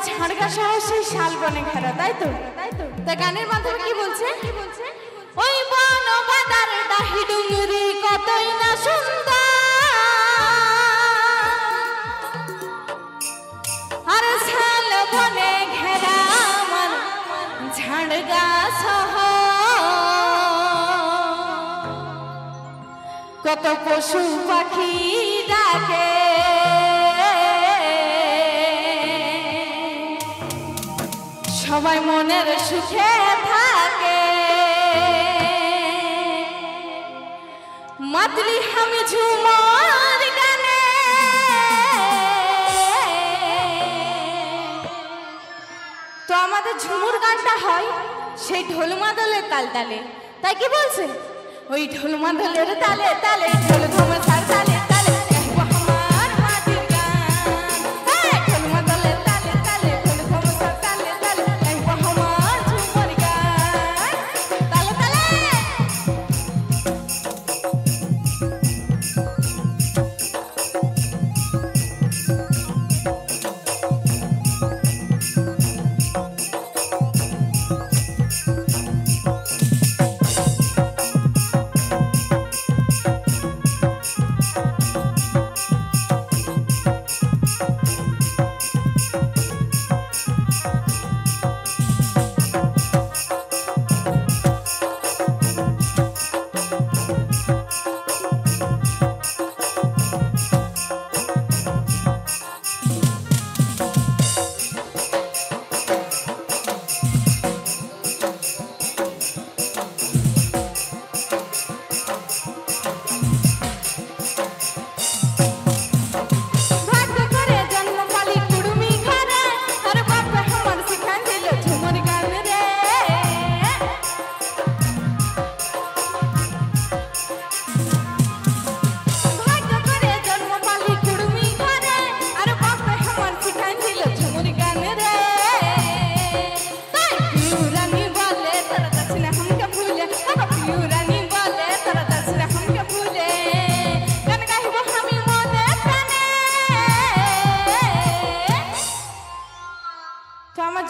ঝাড়গা শহর সেই শালবনে ঘেরা, তাই তো? তা গানের মাধ্যমে কি বলছে? ওই বন বাদার ডাহি ডুঙ্গরি কতই না সুন্দর, আর শালবনে ঘেরা আমার ঝাড়গা শহর, কত পশু পাখি ডাকে সবাই মনের সুখে থাকে, মাতলি আমি ঝুমার গানে তো আমাদের ঝুমুর গানটা হয় সেই ঢোল মাদলের তাল তালে, তাই কি বলছে? ওই ঢোল মাদলের তালে তালে ঢোল ধুমসার তালে তালে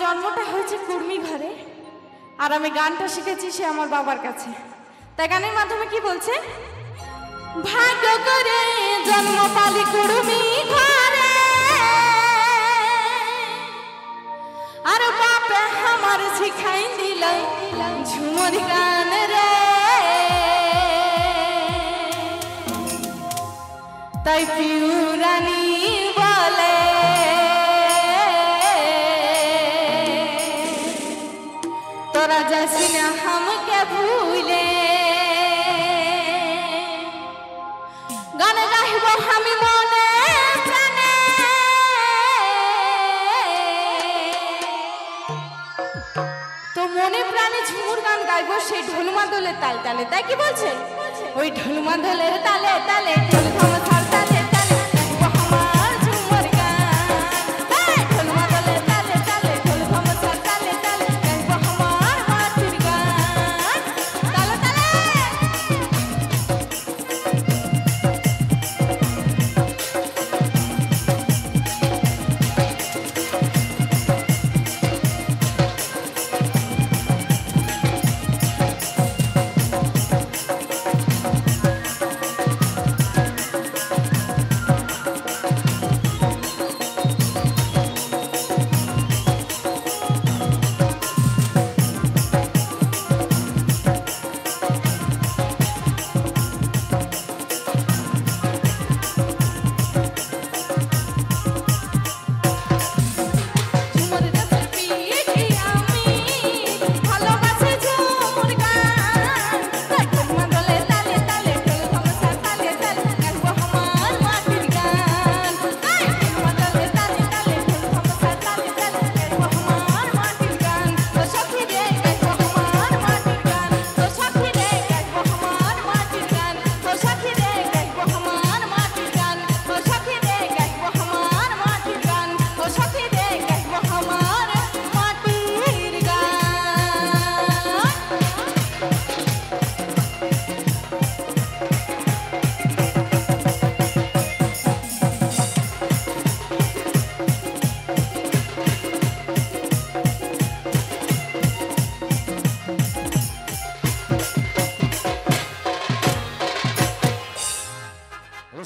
জন্মটা হয়েছে কুর্মি ঘরে, আর আমি গানটা শিখেছি সে আমার বাবার কাছে। তাই গানের মাধ্যমে কি বলছে? ভাগ্য করে জন্ম পালি কুড়মি ঘরে আর বাপে আমার শিখাই দিল ঝুমর গান রে তাই পিউরানি বলে তোরা যাসি না हमके ভুলে গান গাইব আমি মনে প্রাণে তো মনে প্রাণে ঝুমুর গান গাইব সেই ঢোলমা দোলের তাল তালে তাই কি বলছে ওই ঢোলমা দোলের তালে তালে ঢোল থাম থাল তালে তালে গাইব আমার ঝুমুর গান ঢোলমা দোলের তালে তালে ঢোল থাম থাল তালে তালে গাইব আমার মাটির গান তালে তালে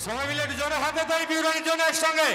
সবাই মিলে একটু জোরে হাতে তালি পিউরানির জন্য একসঙ্গে।